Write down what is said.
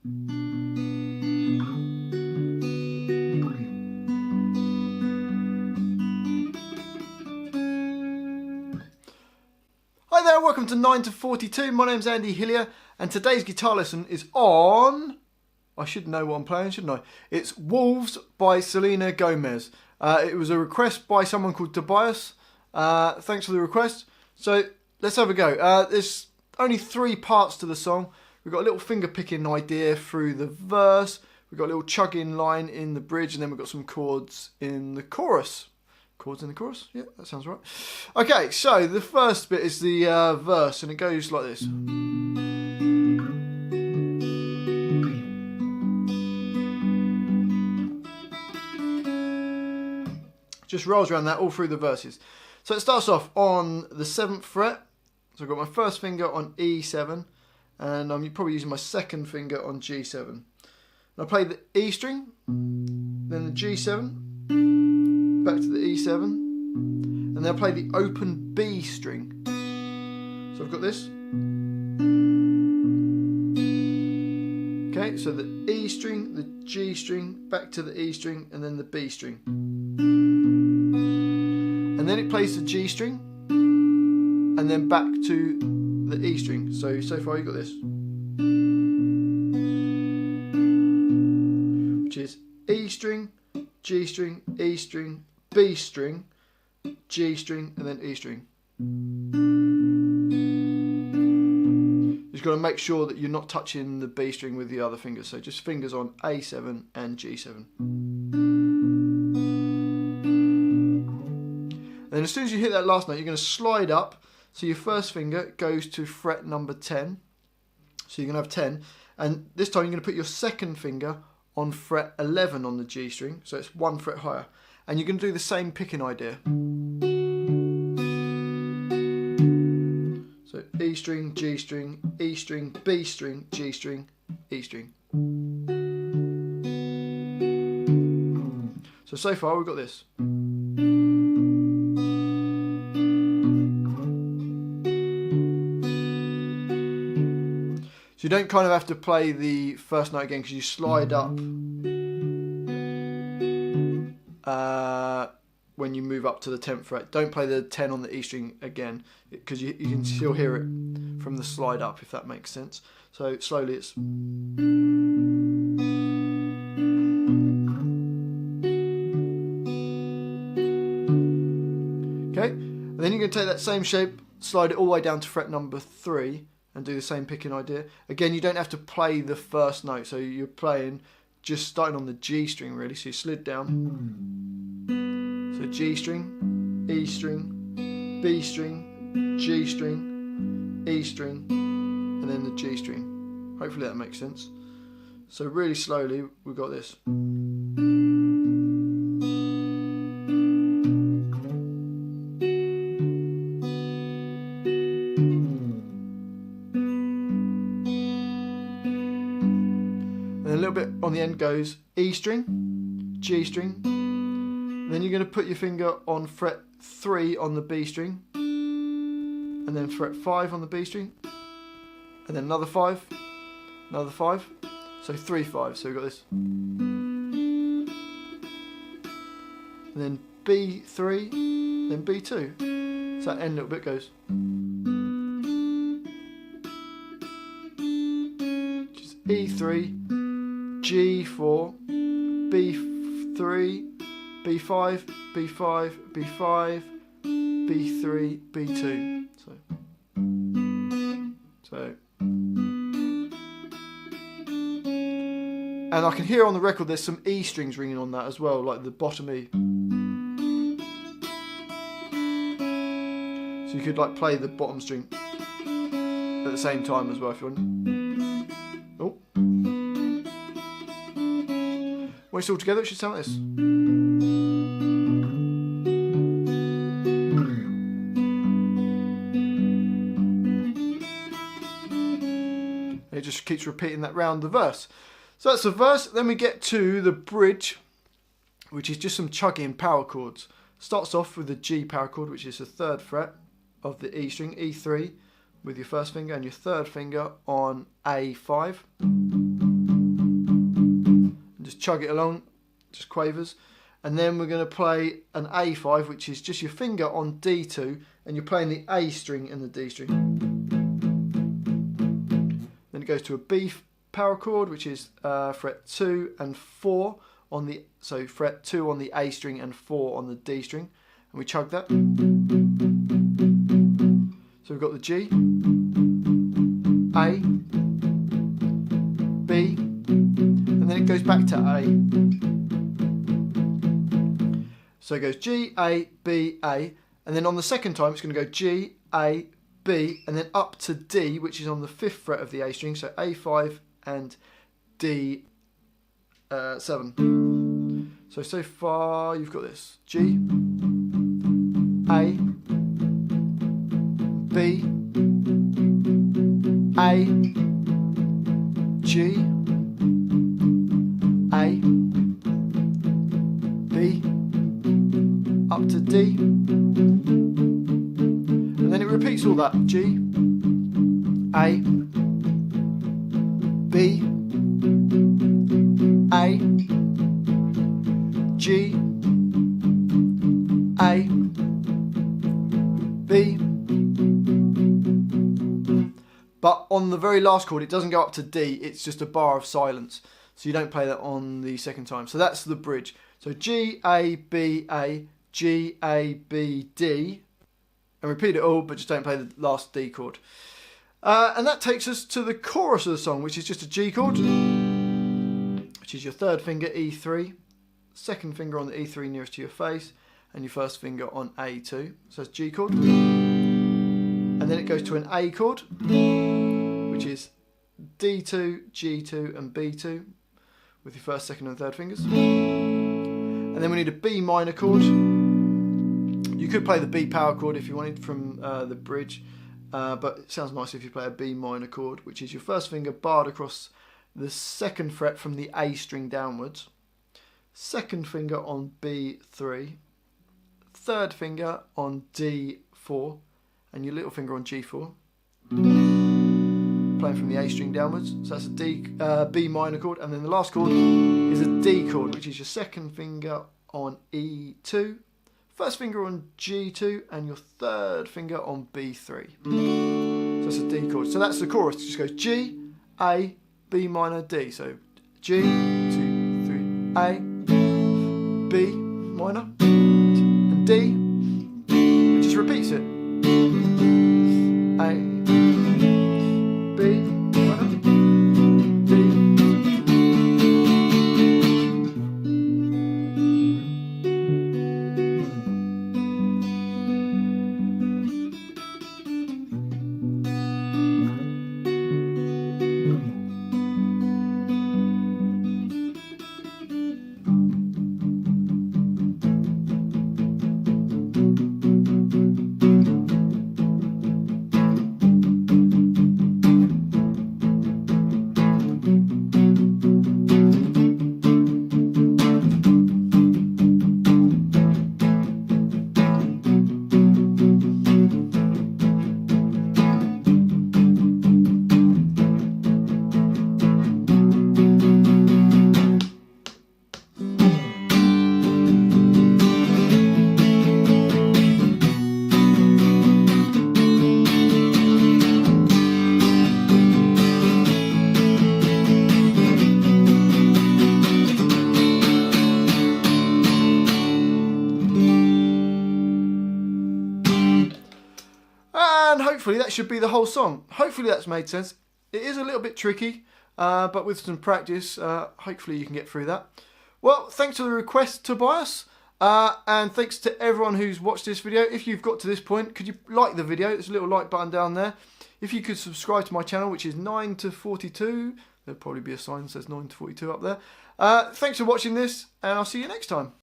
Hi there, welcome to 9 to 42. My name's Andy Hillier, and today's guitar lesson is on... I should know what I'm playing, shouldn't I? It's Wolves by Selena Gomez. It was a request by someone called Tobias. Thanks for the request. So let's have a go. There's only 3 parts to the song. We've got a little finger picking idea through the verse. We've got a little chugging line in the bridge, and then we've got some chords in the chorus. Chords in the chorus? Yeah, that sounds right. Okay, so the first bit is the verse, and it goes like this. Just rolls around that all through the verses. So it starts off on the 7th fret. So I've got my first finger on E7, and I'm probably using my second finger on G7. And I play the E string, then the G7, back to the E7, and then I play the open B string. So I've got this. Okay, so the E string, the G string, back to the E string, and then the B string. And then it plays the G string, and then back to the E string. So far you've got this. Which is E string, G string, E string, B string, G string, and then E string. You've got to make sure that you're not touching the B string with the other fingers. So just fingers on A7 and G7. And as soon as you hit that last note, you're going to slide up. So your first finger goes to fret number 10. So you're going to have 10. And this time you're going to put your second finger on fret 11 on the G string. So it's 1 fret higher. And you're going to do the same picking idea. So E string, G string, E string, B string, G string, E string. So far we've got this. So you don't kind of have to play the first note again because you slide up when you move up to the 10th fret. Don't play the 10 on the E string again because you can still hear it from the slide up, if that makes sense. So slowly it's... Okay, and then you're going to take that same shape, slide it all the way down to fret number 3 and do the same picking idea. Again, you don't have to play the first note, so you're playing just starting on the G string really, so you slid down. So G string, E string, B string, G string, E string, and then the G string. Hopefully that makes sense. So really slowly, we've got this. And a little bit on the end goes E string, G string. Then you're going to put your finger on fret 3 on the B string, and then fret 5 on the B string, and then another 5, another 5. So 3 5. So we've got this. And then B3, then B2. So that end little bit goes. Which is E3, G4, B3, B5, B5, B5, B3, B2. So. And I can hear on the record there's some E strings ringing on that as well, like the bottom E. So you could like play the bottom string at the same time as well if you want. Oh. When it's all together it should sound like this. It just keeps repeating that round the verse. So that's the verse. Then we get to the bridge, which is just some chugging power chords. Starts off with the G power chord, which is the 3rd fret of the E string, E3, with your first finger and your third finger on A5. chug it along, just quavers. And then we're going to play an A5, which is just your finger on D2, and you're playing the A string and the D string. Then it goes to a B power chord, which is fret 2 and 4 on the, so fret 2 on the A string and 4 on the D string, and we chug that. So we've got the G, A, B, and then it goes back to A. So it goes G, A, B, A, and then on the second time it's going to go G, A, B, and then up to D, which is on the 5th fret of the A string, so A5 and D7. So far you've got this: G, A, B, A, G, A, B, up to D, and then it repeats all that: G, A, B, A, G, A, B. But on the very last chord, it doesn't go up to D, it's just a bar of silence. So you don't play that on the second time. So that's the bridge. So G, A, B, A, G, A, B, D, and repeat it all, but just don't play the last D chord. And that takes us to the chorus of the song, which is just a G chord, which is your third finger, E3, second finger on the E3 nearest to your face, and your first finger on A2. So it's G chord. And then it goes to an A chord, which is D2, G2, and B2, with your first, second, and third fingers. And then we need a B minor chord. You could play the B power chord if you wanted from the bridge, but it sounds nice if you play a B minor chord, which is your first finger barred across the 2nd fret from the A string downwards, second finger on B3, third finger on D4, and your little finger on G4, playing from the A string downwards. So that's a B minor chord, and then the last chord is a D chord, which is your second finger on E2, first finger on G2, and your third finger on B3. So that's a D chord. So that's the chorus. It just goes G, A, B minor, D. So G, 2, 3, A, B minor, and D. It just repeats it. A, B minor, D. And hopefully that should be the whole song. Hopefully that's made sense. It is a little bit tricky, but with some practice, hopefully you can get through that. Well, thanks for the request, Tobias. And thanks to everyone who's watched this video. If you've got to this point, could you like the video? There's a little like button down there. If you could subscribe to my channel, which is 9 to 42. There'll probably be a sign that says 9 to 42 up there. Thanks for watching this, and I'll see you next time.